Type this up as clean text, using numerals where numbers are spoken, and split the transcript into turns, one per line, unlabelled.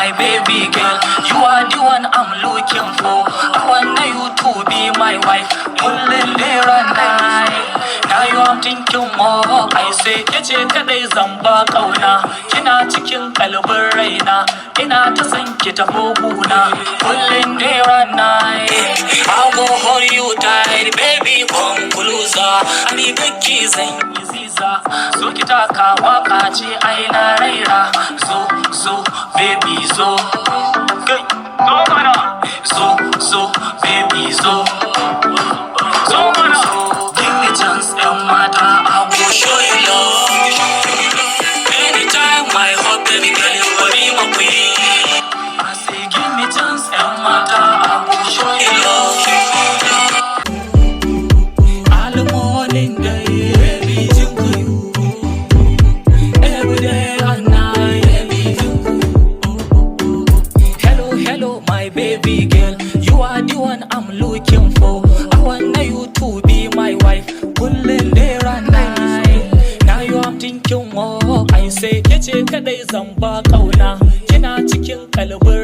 my baby girl. You are the one I'm looking for. I want you to be my wife. Kullum dare and night. Now you I'm thinking more. I say kace kadai zan ba kauna. Kina cikin kalbin raina. Ina ta san ki taho guna. Kullum dare and night. I will hold you tight, baby, come closer. Ani baki zan yi ziza. So ki taka waka ce ai na raira. So, baby, so. Go mana. So, baby, so. So mana. Give me chance, and mata, I will show you love. Anytime my heart, baby girl, you will be my queen. I say, give me chance, and mata, I will show you love. All morning, day, baby, think of you. Every day and night, baby, think of you. Hello, my baby girl. You are the one I'm looking for. I want you to be my wife. Kullum dare and night. Now you I'm thinking more. I say, kace kadai zan ba kauna. Kina cikin kalbin